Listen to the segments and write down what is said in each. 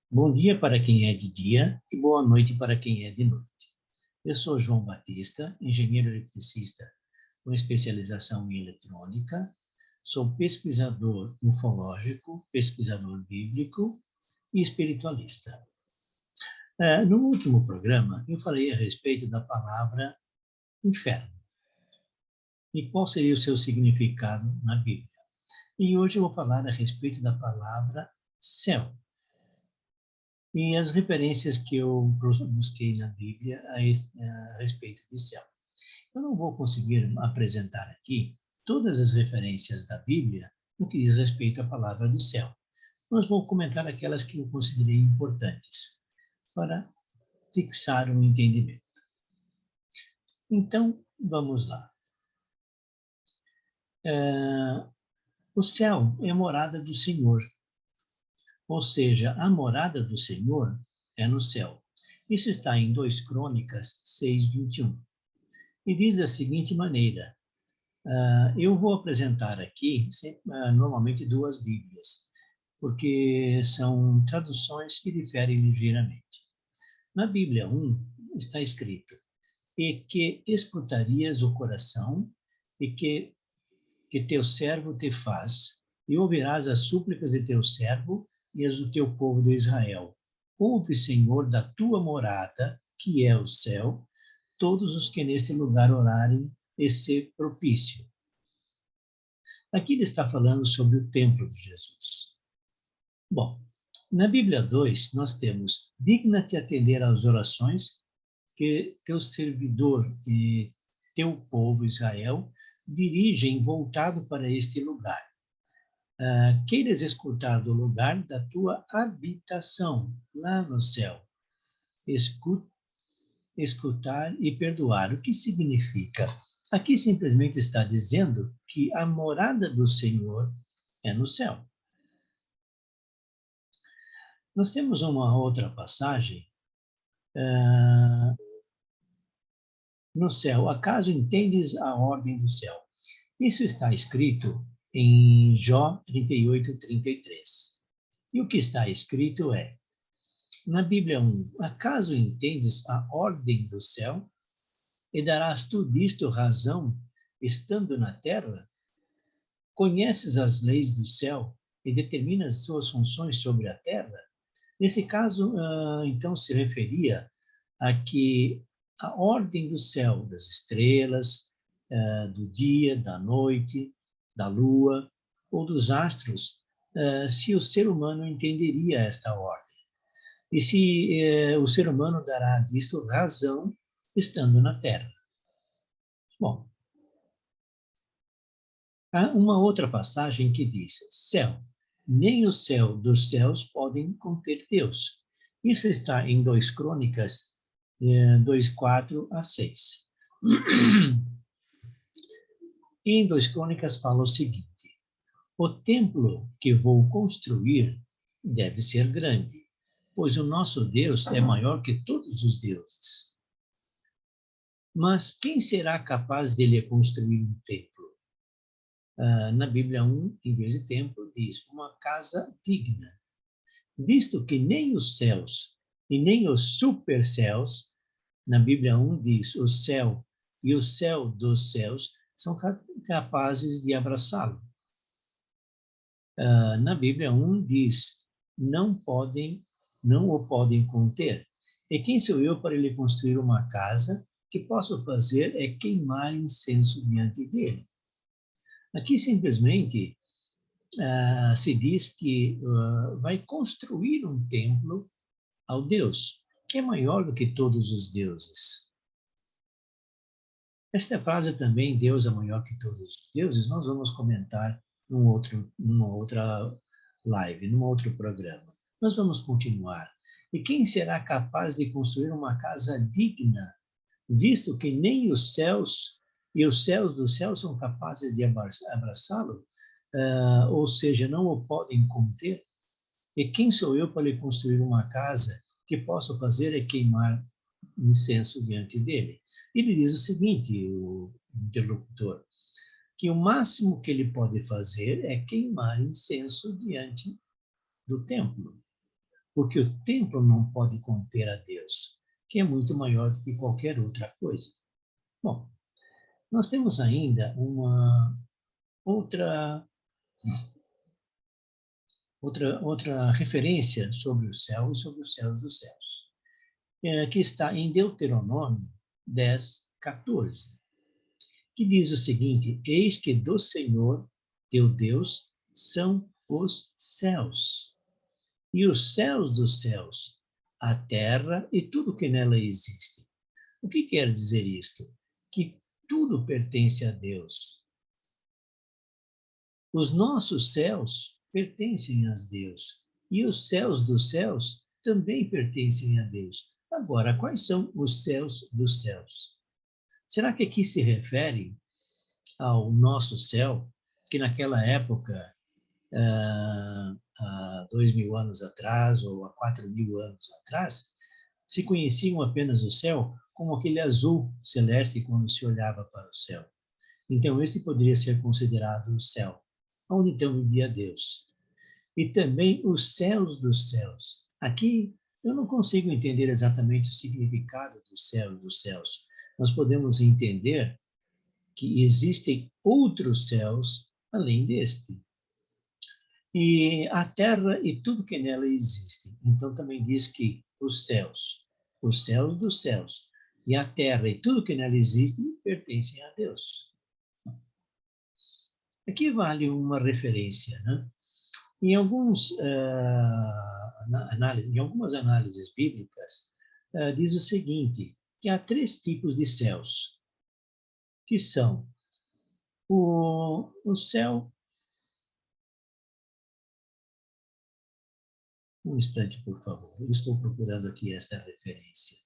Bom dia para quem é de dia e boa noite para quem é de noite. Eu sou João Batista, engenheiro eletricista com especialização em eletrônica, sou pesquisador ufológico, pesquisador bíblico e espiritualista. No último programa, eu falei a respeito da palavra inferno e qual seria o seu significado na Bíblia. E hoje eu vou falar a respeito da palavra céu. E as referências que eu busquei na Bíblia a respeito de céu. Eu não vou conseguir apresentar aqui todas as referências da Bíblia no que diz respeito à palavra de céu, mas vou comentar aquelas que eu considerei importantes para fixar um entendimento. Então, vamos lá. O céu é a morada do Senhor, ou seja, a morada do Senhor é no céu. Isso está em 2 Crônicas 6:21. E diz da seguinte maneira, eu vou apresentar aqui normalmente 2 Bíblias, porque são traduções que diferem ligeiramente. Na Bíblia 1 está escrito, e que escutarias o coração, e que teu servo te faz, e ouvirás as súplicas de teu servo e as do teu povo de Israel. Ouve, Senhor, da tua morada, que é o céu, todos os que nesse lugar orarem e ser propício. Aqui ele está falando sobre o templo de Jesus. Bom, na Bíblia 2, nós temos, digna-te atender às orações que teu servidor e teu povo Israel dirigem voltado para este lugar. Queiras escutar do lugar da tua habitação, lá no céu. Escutar e perdoar. O que significa? Aqui simplesmente está dizendo que a morada do Senhor é no céu. Nós temos uma outra passagem no céu. Acaso entendes a ordem do céu? Isso está escrito em Jó 38:33. E o que está escrito é, na Bíblia 1, acaso entendes a ordem do céu? E darás tu disto razão, estando na terra? Conheces as leis do céu e determinas suas funções sobre a terra? Nesse caso, então, se referia a que a ordem do céu, das estrelas, do dia, da noite, da lua ou dos astros, se o ser humano entenderia esta ordem. E se o ser humano dará disto razão estando na Terra. Bom, há uma outra passagem que diz, céu, nem o céu dos céus podem conter Deus. Isso está em 2 Crônicas 2:4-6. E em 2 Crônicas fala o seguinte, o templo que vou construir deve ser grande, pois o nosso Deus é maior que todos os deuses. Mas quem será capaz dele construir um templo? Na Bíblia 1, em vez de templo, diz uma casa digna, visto que nem os céus e nem os supercéus, na Bíblia 1 diz o céu e o céu dos céus são capazes de abraçá-lo. Na Bíblia 1 diz, não o podem conter. E quem sou eu para lhe construir uma casa? Que posso fazer é queimar incenso diante dele. Aqui simplesmente se diz que vai construir um templo ao Deus, que é maior do que todos os deuses. Esta frase também, Deus é maior que todos os deuses, nós vamos comentar numa outra live, num outro programa. Nós vamos continuar. E quem será capaz de construir uma casa digna, visto que nem os céus e os céus dos céus são capazes de abraçá-lo? Ou seja, não o podem conter? E quem sou eu para lhe construir uma casa que posso fazer é queimar incenso diante dele? Ele diz o seguinte, o interlocutor, que o máximo que ele pode fazer é queimar incenso diante do templo. porque o templo não pode conter a Deus, que é muito maior do que qualquer outra coisa. Bom, nós temos ainda uma outra referência sobre o céu e sobre os céus dos céus, que está em Deuteronômio 10:14, que diz o seguinte: Eis que do Senhor, teu Deus, são os céus, e os céus dos céus, a terra e tudo que nela existe. O que quer dizer isto? Que tudo pertence a Deus. Os nossos céus pertencem a Deus, e os céus dos céus também pertencem a Deus. Agora, quais são os céus dos céus? Será que aqui se refere ao nosso céu, que naquela época, há 2.000 anos atrás ou há 4.000 anos atrás, se conheciam apenas o céu como aquele azul celeste quando se olhava para o céu? Então, esse poderia ser considerado o céu, onde então vivia Deus. E também os céus dos céus. Aqui eu não consigo entender exatamente o significado do céu e dos céus. Nós podemos entender que existem outros céus além deste. E a terra e tudo que nela existe. Então também diz que os céus dos céus, e a terra e tudo que nela existe pertencem a Deus. Aqui vale uma referência, né? Em algumas análises bíblicas, diz o seguinte, que há 3 tipos de céus, que são o céu... Um instante, por favor, eu estou procurando aqui esta referência.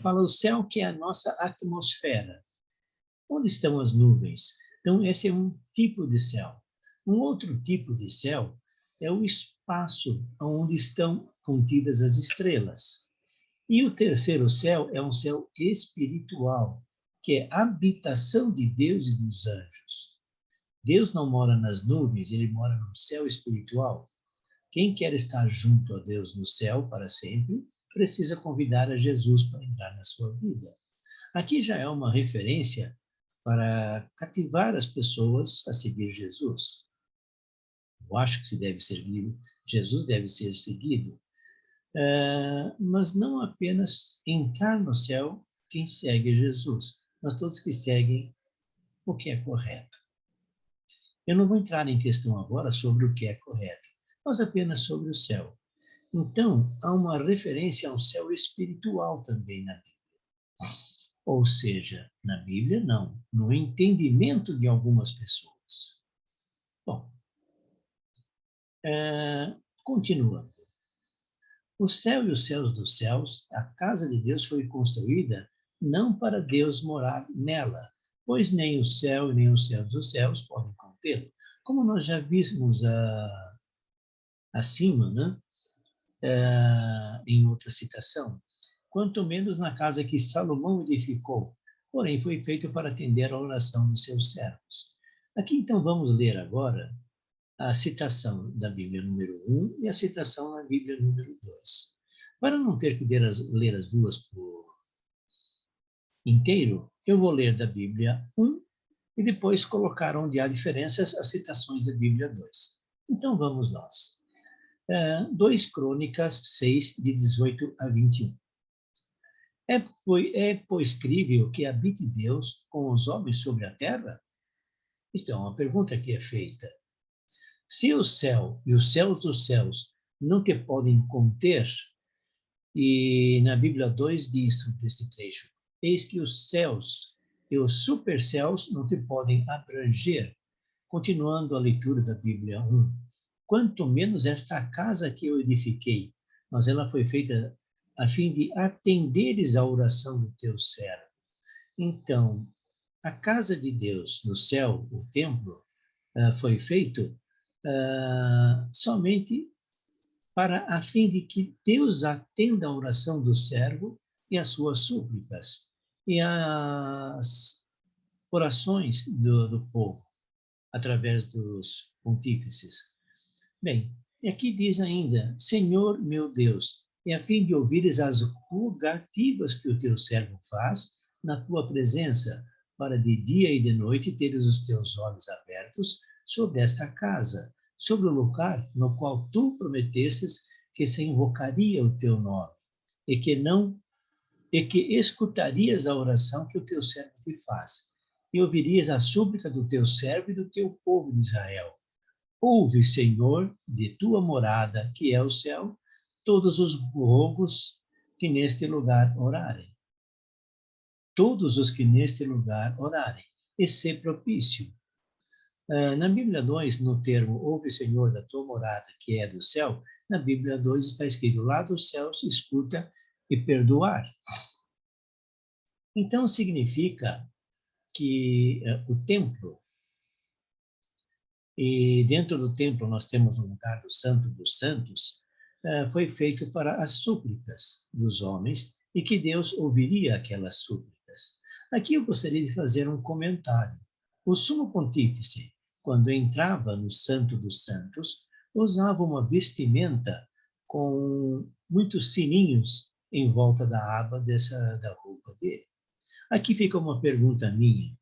Fala o céu, que é a nossa atmosfera. Onde estão as nuvens? Então, esse é um tipo de céu. Um outro tipo de céu é o espaço onde estão contidas as estrelas. E o terceiro céu é um céu espiritual, que é a habitação de Deus e dos anjos. Deus não mora nas nuvens, ele mora no céu espiritual. Quem quer estar junto a Deus no céu para sempre, precisa convidar a Jesus para entrar na sua vida. Aqui já é uma referência para cativar as pessoas a seguir Jesus. Eu acho que se deve seguir, Jesus deve ser seguido, mas não apenas entrar no céu quem segue Jesus, mas todos que seguem o que é correto. Eu não vou entrar em questão agora sobre o que é correto, mas apenas sobre o céu. Então, há uma referência ao céu espiritual também na Bíblia. Ou seja, na Bíblia não, no entendimento de algumas pessoas. Bom, continuando. O céu e os céus dos céus, a casa de Deus foi construída não para Deus morar nela, pois nem o céu e nem os céus dos céus podem contê-lo. Como nós já vimos acima, né? Em outra citação, quanto menos na casa que Salomão edificou, porém foi feito para atender à oração dos seus servos. Aqui então vamos ler agora a citação da Bíblia número 1 e a citação na Bíblia número 2. Para não ter que ler as duas por inteiro, eu vou ler da Bíblia 1 e depois colocar onde há diferenças as citações da Bíblia 2. Então vamos nós. 2 Crônicas 6, de 18 a 21. Pois, crível que habite Deus com os homens sobre a terra? Isto é uma pergunta que é feita. Se o céu e os céus dos céus não te podem conter, e na Bíblia 2 diz sobre esse trecho, eis que os céus e os supercéus não te podem abranger. Continuando a leitura da Bíblia 1, quanto menos esta casa que eu edifiquei, mas ela foi feita a fim de atenderes à oração do teu servo. Então, a casa de Deus no céu, o templo, foi feito somente para a fim de que Deus atenda a oração do servo e as suas súplicas e as orações do povo através dos pontífices. Bem, E aqui diz ainda, Senhor meu Deus, é a fim de ouvires as rogativas que o teu servo faz na tua presença, para de dia e de noite teres os teus olhos abertos sobre esta casa, sobre o lugar no qual tu prometestes que se invocaria o teu nome, e que não e que escutarias a oração que o teu servo te faz, e ouvirias a súplica do teu servo e do teu povo de Israel. Ouve, Senhor, de tua morada, que é o céu, todos os rogos que neste lugar orarem. Todos os que neste lugar orarem, e se propício. Na Bíblia 2, no termo ouve, Senhor, da tua morada, que é do céu, na Bíblia 2 está escrito, lá do céu se escuta e perdoar. Então, significa que o templo, e dentro do templo nós temos um lugar do Santo dos Santos, foi feito para as súplicas dos homens e que Deus ouviria aquelas súplicas. Aqui eu gostaria de fazer um comentário. O sumo pontífice, quando entrava no Santo dos Santos, usava uma vestimenta com muitos sininhos em volta da aba da roupa dele. Aqui fica uma pergunta minha.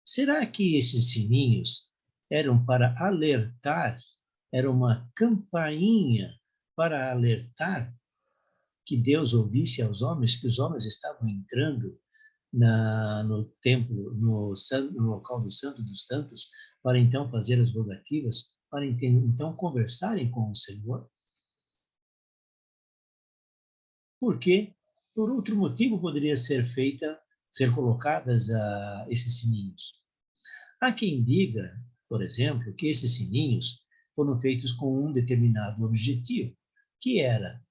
Será que esses sininhos eram para alertar, era uma campainha para alertar que Deus ouvisse aos homens, que os homens estavam entrando no templo, no local do Santo dos Santos, para então fazer as rogativas, para então conversarem com o Senhor? Porque, por outro motivo, poderia ser colocadas esses sininhos. Há quem diga, por exemplo, que esses sininhos foram feitos com um determinado objetivo, que era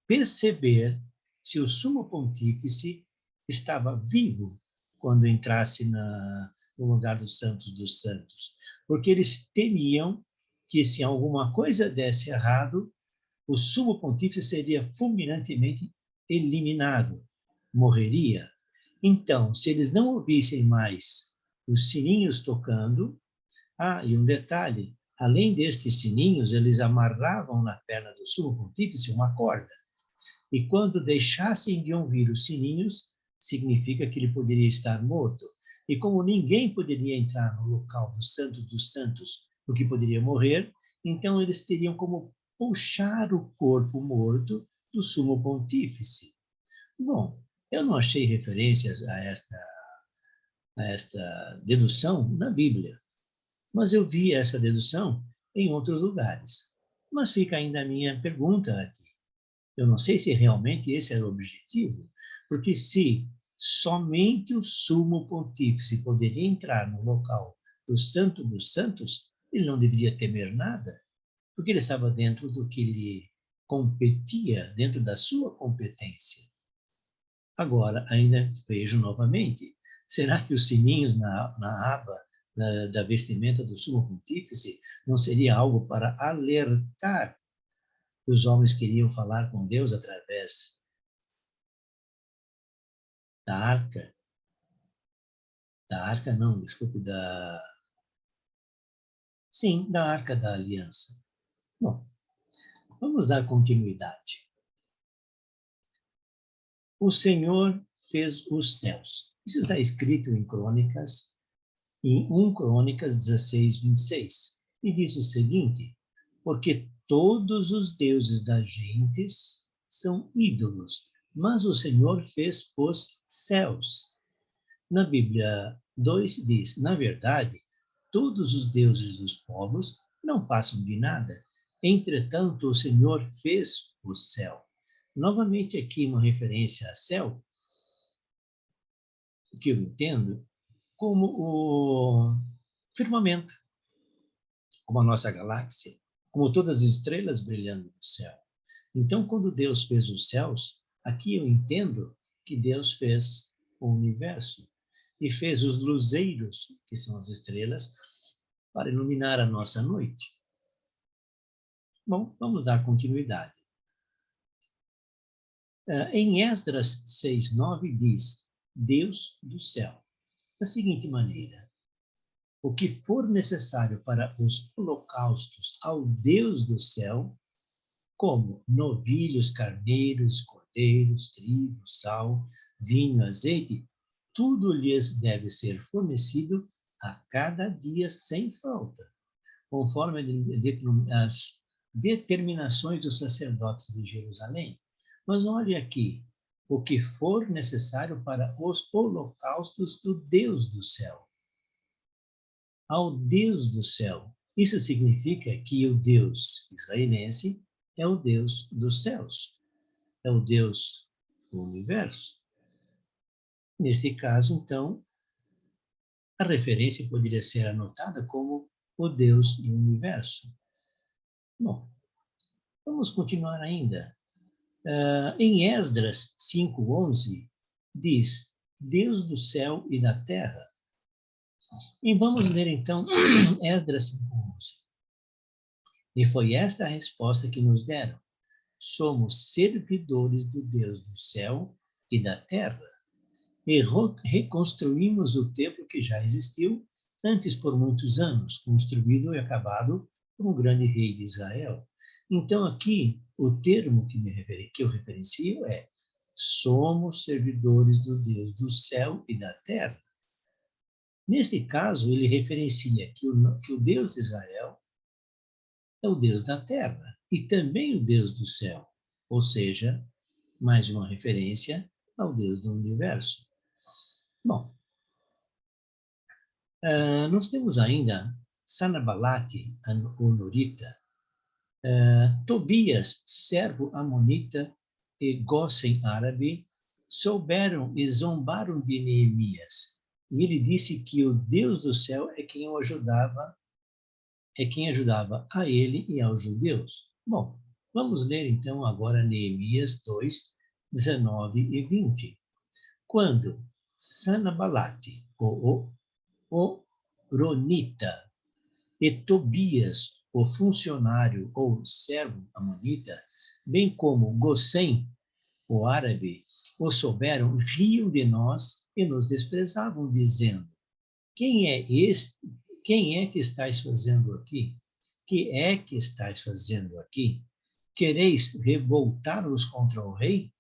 perceber se o sumo pontífice estava vivo quando entrasse no lugar dos santos, porque eles temiam que se alguma coisa desse errado, o sumo pontífice seria fulminantemente eliminado, morreria. Então, se eles não ouvissem mais os sininhos tocando, e um detalhe, além destes sininhos, eles amarravam na perna do sumo pontífice uma corda. E quando deixassem de ouvir os sininhos, significa que ele poderia estar morto. E como ninguém poderia entrar no local do Santo dos Santos, porque poderia morrer, então eles teriam como puxar o corpo morto do sumo pontífice. Bom, eu não achei referências a esta dedução na Bíblia, mas eu vi essa dedução em outros lugares. Mas fica ainda a minha pergunta aqui. Eu não sei se realmente esse era o objetivo, porque se somente o sumo pontífice poderia entrar no local do Santo dos Santos, ele não deveria temer nada, porque ele estava dentro do que lhe competia, dentro da sua competência. Agora, ainda vejo novamente, será que os sininhos na aba da vestimenta do sumo pontífice não seria algo para alertar que os homens queriam falar com Deus através da arca? Da arca não, desculpe, sim, da arca da aliança. Bom, vamos dar continuidade. O Senhor fez os céus. Isso está escrito em Crônicas, em 1 Crônicas 16, 26. E diz o seguinte, porque todos os deuses das gentes são ídolos, mas o Senhor fez os céus. Na Bíblia 2 diz, na verdade, todos os deuses dos povos não passam de nada. Entretanto, o Senhor fez o céu. Novamente aqui uma referência a céu, que eu entendo como o firmamento, como a nossa galáxia, como todas as estrelas brilhando no céu. Então, quando Deus fez os céus, aqui eu entendo que Deus fez o universo e fez os luzeiros, que são as estrelas, para iluminar a nossa noite. Bom, vamos dar continuidade. Em Esdras 6:9 diz, Deus do céu, da seguinte maneira, o que for necessário para os holocaustos ao Deus do céu, como novilhos, carneiros, cordeiros, trigo, sal, vinho, azeite, tudo lhes deve ser fornecido a cada dia sem falta, conforme as determinações dos sacerdotes de Jerusalém. Mas olhe aqui, o que for necessário para os holocaustos do Deus do céu. Ao Deus do céu. Isso significa que o Deus israelense é o Deus dos céus, é o Deus do universo. Nesse caso, então, a referência poderia ser anotada como o Deus do universo. Bom, vamos continuar ainda. Em Esdras 5:11, diz, Deus do céu e da terra. E vamos ler então Esdras 5:11. E foi esta a resposta que nos deram. Somos servidores do Deus do céu e da terra. E reconstruímos o templo que já existiu antes por muitos anos, construído e acabado por um grande rei de Israel. Então, aqui, o termo que eu referencio é somos servidores do Deus do céu e da terra. Nesse caso, ele referencia que o Deus de Israel é o Deus da terra e também o Deus do céu, ou seja, mais uma referência ao Deus do universo. Bom, nós temos ainda Sanabalate, o Norita, Tobias, servo amonita, e Gósen árabe, souberam e zombaram de Neemias. E ele disse que o Deus do céu é quem ajudava a ele e aos judeus. Bom, vamos ler então agora Neemias 2, 19 e 20. Quando Sanabalate, o Ronita, e Tobias, o funcionário ou servo amonita, bem como Gossém, o árabe, o souberam, riam de nós e nos desprezavam, dizendo, quem é que estáis fazendo aqui? Que é que estáis fazendo aqui? Quereis revoltar-vos contra o rei?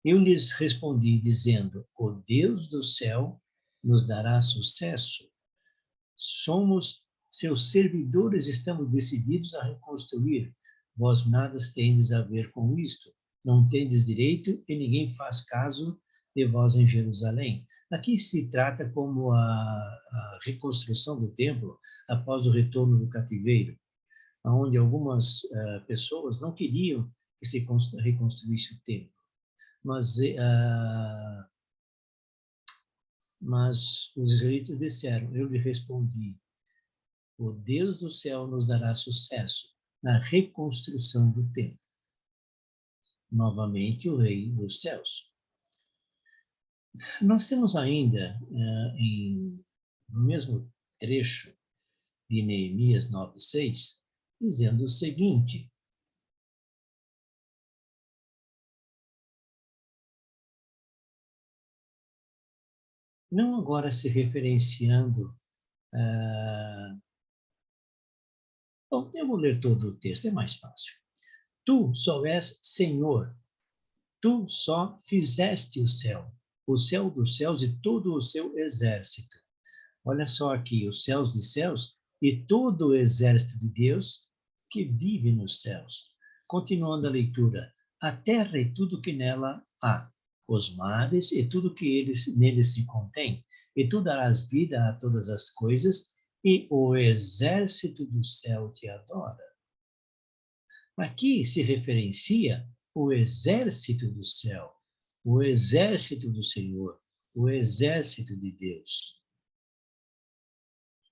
Eu lhes respondi, dizendo, o Deus do céu nos dará sucesso. Somos seus servidores, estamos decididos a reconstruir. Vós nada tendes a ver com isto. Não tendes direito e ninguém faz caso de vós em Jerusalém. Aqui se trata como a reconstrução do templo após o retorno do cativeiro, onde algumas pessoas não queriam que se reconstruísse o templo. Mas os israelitas disseram, eu lhe respondi, o Deus do céu nos dará sucesso na reconstrução do templo. Novamente, o Rei dos céus. Nós temos ainda, no mesmo trecho de Neemias 9:6, dizendo o seguinte, não agora se referenciando. Bom, eu vou ler todo o texto, é mais fácil. Tu só és Senhor, tu só fizeste o céu dos céus e todo o seu exército. Olha só aqui, os céus de céus e todo o exército de Deus que vive nos céus. Continuando a leitura, a terra e tudo que nela há, os mares e tudo que neles se contém, e tu darás vida a todas as coisas, e o exército do céu te adora. Aqui se referencia o exército do céu, o exército do Senhor, o exército de Deus.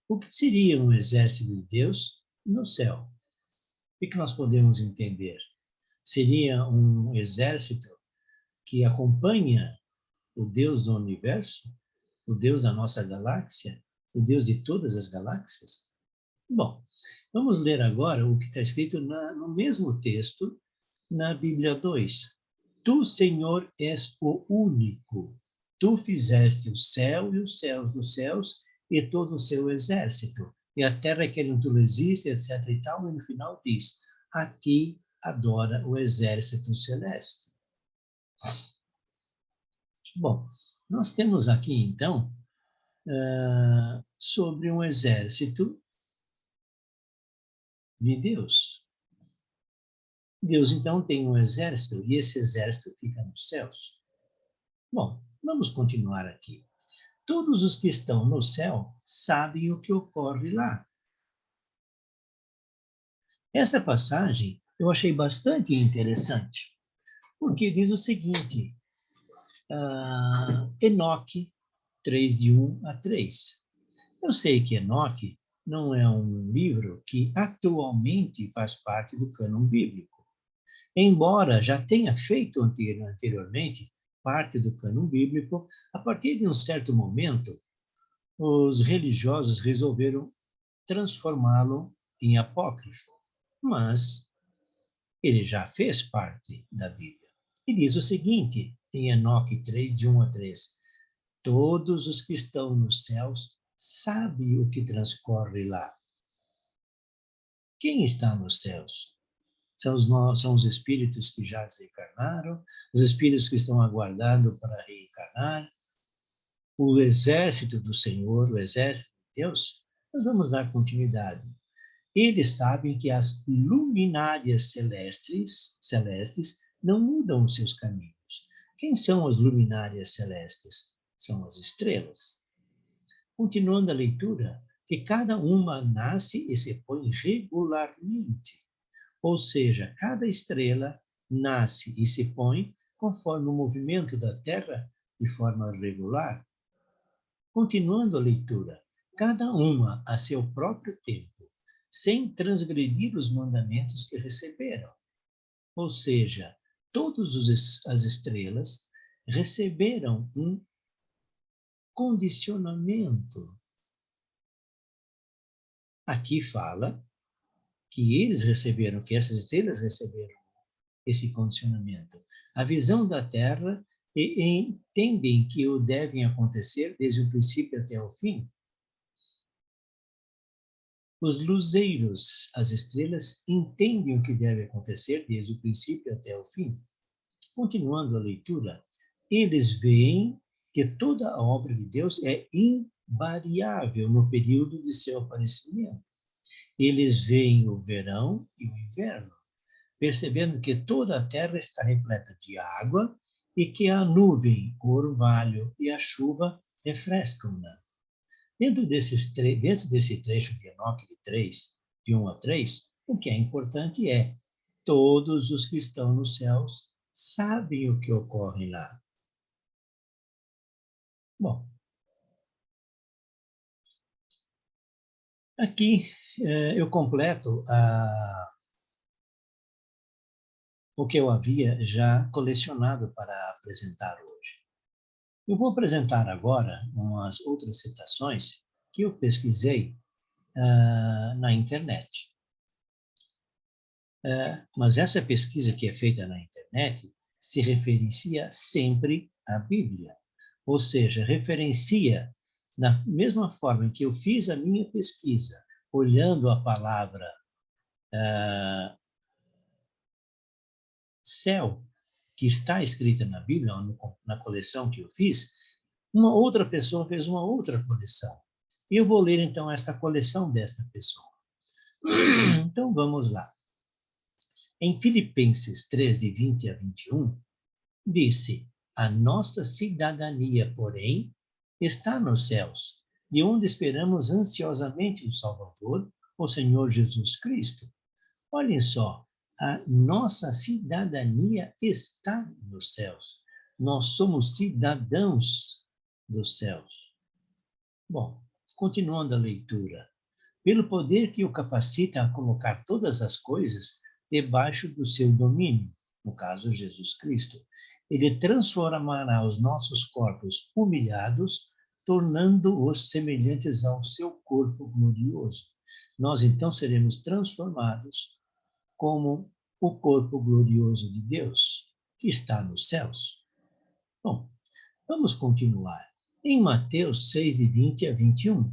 O que seria um exército de Deus no céu? O que nós podemos entender? Seria um exército que acompanha o Deus do universo, o Deus da nossa galáxia, o Deus de todas as galáxias? Bom, vamos ler agora o que está escrito no mesmo texto, na Bíblia 2. Tu, Senhor, és o único. Tu fizeste o céu e os céus dos céus e todo o seu exército, e a terra que não tu existe, etc. e tal, e no final diz, a ti adora o exército celeste. Bom, nós temos aqui, então, sobre um exército de Deus. Deus, então, tem um exército, e esse exército fica nos céus. Bom, vamos continuar aqui. Todos os que estão no céu sabem o que ocorre lá. Essa passagem eu achei bastante interessante, porque diz o seguinte, Enoque 3, de 1 a 3. Eu sei que Enoque não é um livro que atualmente faz parte do cânon bíblico, embora já tenha feito anteriormente parte do cânon bíblico. A partir de um certo momento, os religiosos resolveram transformá-lo em apócrifo, mas ele já fez parte da Bíblia. E diz o seguinte, em Enoque 3, de 1 a 3, todos os que estão nos céus sabem o que transcorre lá. Quem está nos céus? São os espíritos que já desencarnaram, os espíritos que estão aguardando para reencarnar, o exército do Senhor, o exército de Deus. Nós vamos dar continuidade. Eles sabem que as luminárias celestes não mudam os seus caminhos. Quem são as luminárias celestes? São as estrelas. Continuando a leitura, que cada uma nasce e se põe regularmente. Ou seja, cada estrela nasce e se põe conforme o movimento da Terra de forma regular. Continuando a leitura, cada uma a seu próprio tempo, sem transgredir os mandamentos que receberam. Ou seja, todas as estrelas receberam um condicionamento. Aqui fala que essas estrelas receberam esse condicionamento. A visão da Terra e entendem que o devem acontecer desde o princípio até o fim. Os luzeiros, as estrelas, entendem o que deve acontecer desde o princípio até o fim. Continuando a leitura, eles veem que toda a obra de Deus é invariável no período de seu aparecimento. Eles veem o verão e o inverno, percebendo que toda a terra está repleta de água e que a nuvem, o orvalho e a chuva refrescam-na. Dentro desse trecho de Enoque 3, de 1 a 3, o que é importante é todos os que estão nos céus sabem o que ocorre lá. Bom, aqui eu completo o que eu havia já colecionado para apresentar hoje. Eu vou apresentar agora umas outras citações que eu pesquisei na internet. Mas essa pesquisa que é feita na internet se referencia sempre à Bíblia, ou seja, referencia da mesma forma que eu fiz a minha pesquisa, olhando a palavra céu, que está escrita na Bíblia, na coleção que eu fiz, uma outra pessoa fez uma outra coleção. E eu vou ler, então, esta coleção desta pessoa. Então, vamos lá. Em Filipenses 3, de 20 a 21, disse, a nossa cidadania, porém, está nos céus, de onde esperamos ansiosamente o Salvador, o Senhor Jesus Cristo. Olhem só, a nossa cidadania está nos céus. Nós somos cidadãos dos céus. Bom, continuando a leitura. Pelo poder que o capacita a colocar todas as coisas debaixo do seu domínio, no caso Jesus Cristo, ele transformará os nossos corpos humilhados, tornando-os semelhantes ao seu corpo glorioso. Nós então seremos transformados como o corpo glorioso de Deus, que está nos céus. Bom, vamos continuar. Em Mateus 6, de 20 a 21.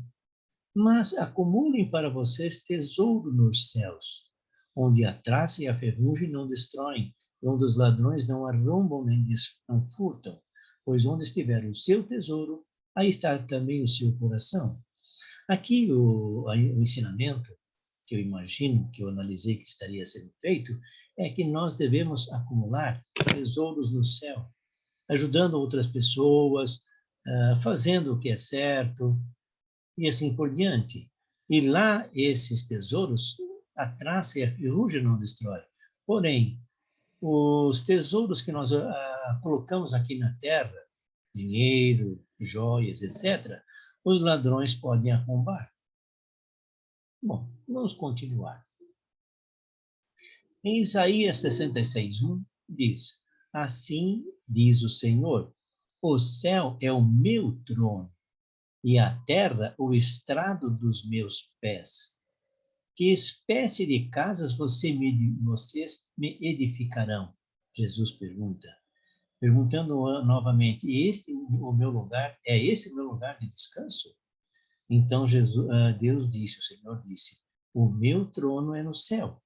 Mas acumulem para vocês tesouro nos céus, onde a traça e a ferrugem não destroem, onde os ladrões não arrombam nem não furtam. Pois onde estiver o seu tesouro, aí está também o seu coração. Aqui o ensinamento que eu imagino, que eu analisei que estaria sendo feito, é que nós devemos acumular tesouros no céu, ajudando outras pessoas, fazendo o que é certo, e assim por diante. E lá, esses tesouros, a traça e a ferrugem não destrói. Porém, os tesouros que nós colocamos aqui na terra, dinheiro, joias, etc., os ladrões podem arrombar. Bom, vamos continuar. Em Isaías 66:1 diz: Assim diz o Senhor, o céu é o meu trono e a terra o estrado dos meus pés. Que espécie de casas vocês me edificarão? Jesus pergunta. Perguntando novamente, o meu lugar, é esse o meu lugar de descanso? Então Deus disse, o Senhor disse, o meu trono é no céu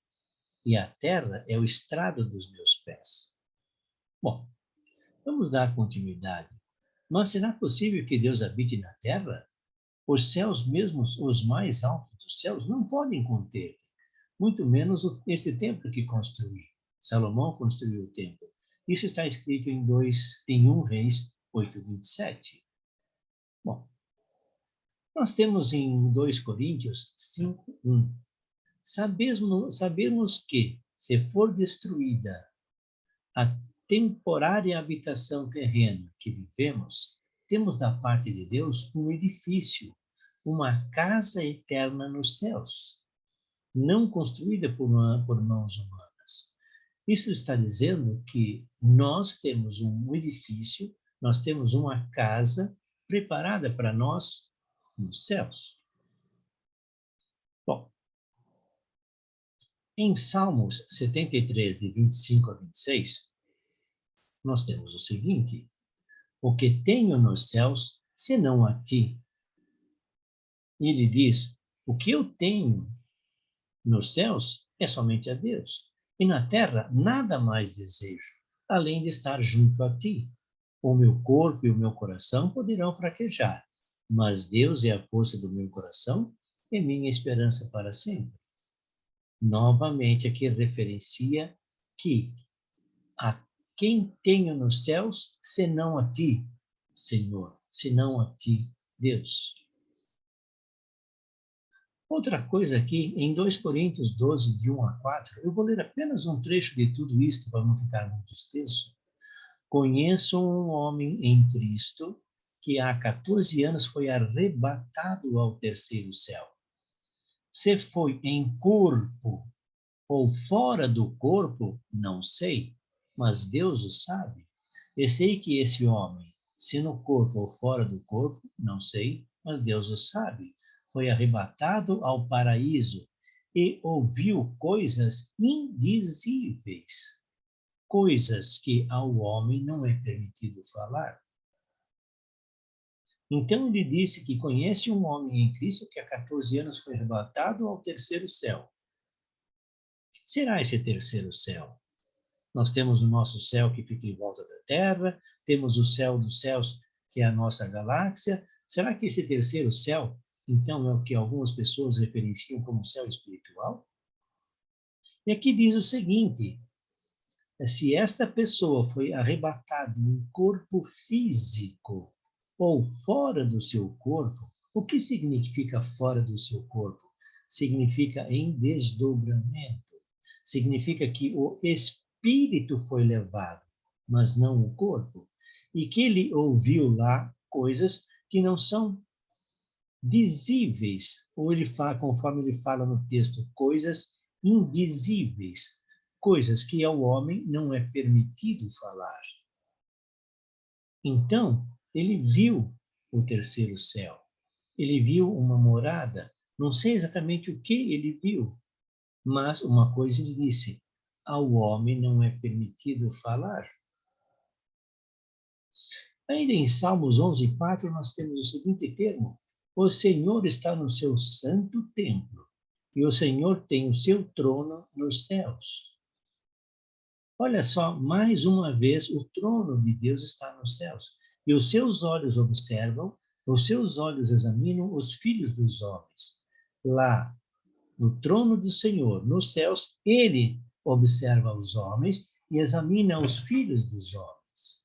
e a terra é o estrado dos meus pés. Bom, vamos dar continuidade. Mas será possível que Deus habite na terra? Os céus mesmos, os mais altos dos céus, não podem conter, muito menos esse templo que construí. Salomão construiu o templo. Isso está escrito em 1 Reis 8:27. Bom, nós temos em 2 Coríntios 5:1. Sabemos que, se for destruída a temporária habitação terrena que vivemos, temos da parte de Deus um edifício, uma casa eterna nos céus, não construída por mãos humanas. Isso está dizendo que nós temos um edifício, nós temos uma casa preparada para nós nos céus. Bom, em Salmos 73, de 25 a 26, nós temos o seguinte: o que tenho nos céus, senão a ti? E ele diz: o que eu tenho nos céus é somente a Deus. E na terra nada mais desejo, além de estar junto a ti. O meu corpo e o meu coração poderão fraquejar, mas Deus é a força do meu coração e minha esperança para sempre. Novamente aqui referencia que a quem tenho nos céus, senão a ti, Senhor, senão a ti, Deus. Outra coisa aqui, em 2 Coríntios 12, de 1 a 4, eu vou ler apenas um trecho de tudo isto para não ficar muito extenso. Conheço um homem em Cristo que há 14 anos foi arrebatado ao terceiro céu. Se foi em corpo ou fora do corpo, não sei, mas Deus o sabe. E sei que esse homem, se no corpo ou fora do corpo, não sei, mas Deus o sabe, foi arrebatado ao paraíso e ouviu coisas indizíveis, coisas que ao homem não é permitido falar. Então ele disse que conhece um homem em Cristo que há 14 anos foi arrebatado ao terceiro céu. Será esse terceiro céu? Nós temos o nosso céu que fica em volta da Terra, temos o céu dos céus, que é a nossa galáxia. Será que esse terceiro céu, então, é o que algumas pessoas referenciam como céu espiritual? E aqui diz o seguinte: se esta pessoa foi arrebatada em corpo físico ou fora do seu corpo, o que significa fora do seu corpo? Significa em desdobramento. Significa que o espírito foi levado, mas não o corpo. E que ele ouviu lá coisas que não são dizíveis, ou ele fala, conforme ele fala no texto, coisas indizíveis, coisas que ao homem não é permitido falar. Então, ele viu o terceiro céu, ele viu uma morada, não sei exatamente o que ele viu, mas uma coisa ele disse: ao homem não é permitido falar. Ainda em Salmos 11:4, nós temos o seguinte termo: o Senhor está no seu santo templo, e o Senhor tem o seu trono nos céus. Olha só, mais uma vez, o trono de Deus está nos céus, e os seus olhos observam, os seus olhos examinam os filhos dos homens. Lá, no trono do Senhor, nos céus, ele observa os homens e examina os filhos dos homens.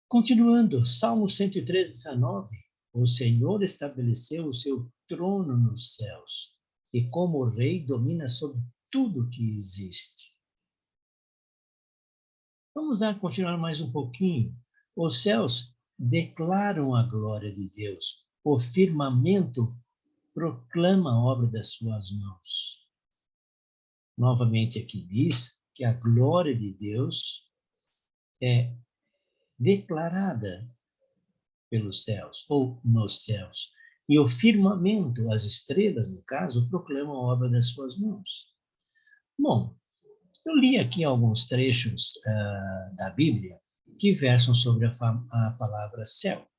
Continuando, Salmo 103:19. O Senhor estabeleceu o seu trono nos céus, e como rei domina sobre tudo que existe. Vamos lá continuar mais um pouquinho. Os céus declaram a glória de Deus. O firmamento proclama a obra das suas mãos. Novamente aqui diz que a glória de Deus é declarada pelos céus, ou nos céus. E o firmamento, as estrelas, no caso, proclamam a obra das suas mãos. Bom, eu li aqui alguns trechos da Bíblia que versam sobre a palavra céu.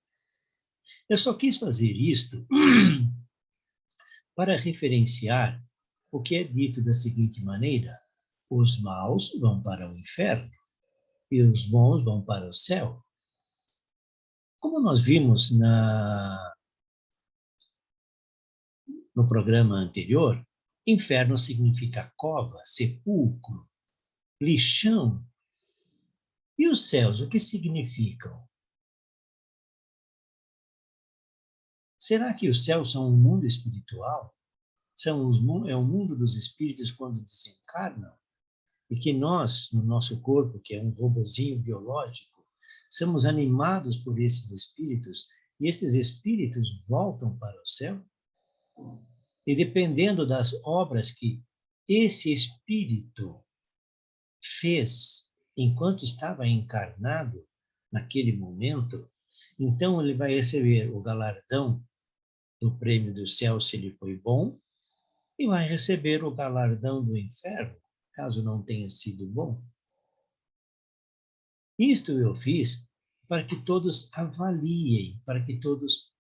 Eu só quis fazer isto para referenciar o que é dito da seguinte maneira: os maus vão para o inferno e os bons vão para o céu. Como nós vimos no programa anterior, inferno significa cova, sepulcro, lixão. E os céus, o que significam? Será que os céus são um mundo espiritual? É o mundo dos espíritos quando desencarnam? E que nós, no nosso corpo, que é um robozinho biológico, somos animados por esses espíritos e esses espíritos voltam para o céu? E dependendo das obras que esse espírito fez enquanto estava encarnado, naquele momento, então ele vai receber o galardão do prêmio do céu se ele foi bom, e vai receber o galardão do inferno, caso não tenha sido bom. Isto eu fiz para que todos avaliem, para que todos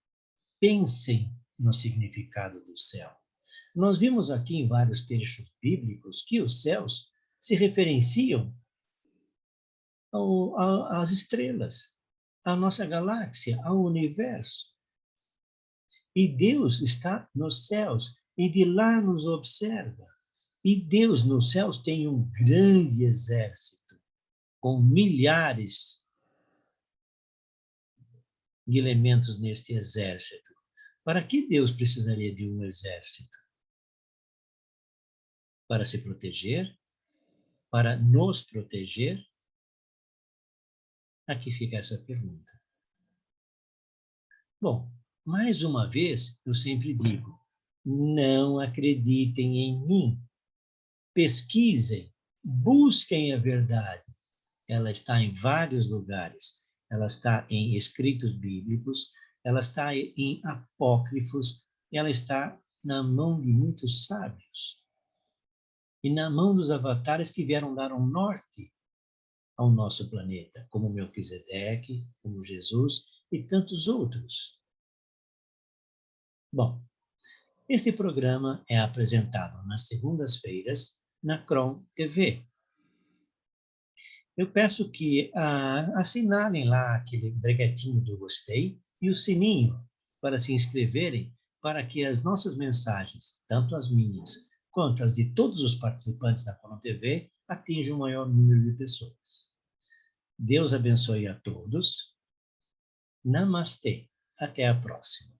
pensem no significado do céu. Nós vimos aqui em vários trechos bíblicos que os céus se referenciam às estrelas, à nossa galáxia, ao universo. E Deus está nos céus e de lá nos observa. E Deus nos céus tem um grande exército, com milhares de elementos neste exército. Para que Deus precisaria de um exército? Para se proteger? Para nos proteger? Aqui fica essa pergunta. Bom, mais uma vez, eu sempre digo, não acreditem em mim. Pesquisem, busquem a verdade. Ela está em vários lugares. Ela está em escritos bíblicos, ela está em apócrifos, ela está na mão de muitos sábios. E na mão dos avatares que vieram dar um norte ao nosso planeta, como Melquisedeque, como Jesus e tantos outros. Bom, este programa é apresentado nas segundas-feiras na Crom TV. Eu peço que assinalem lá aquele breguetinho do gostei e o sininho para se inscreverem, para que as nossas mensagens, tanto as minhas quanto as de todos os participantes da Crom TV, atinjam o maior número de pessoas. Deus abençoe a todos. Namastê. Até a próxima.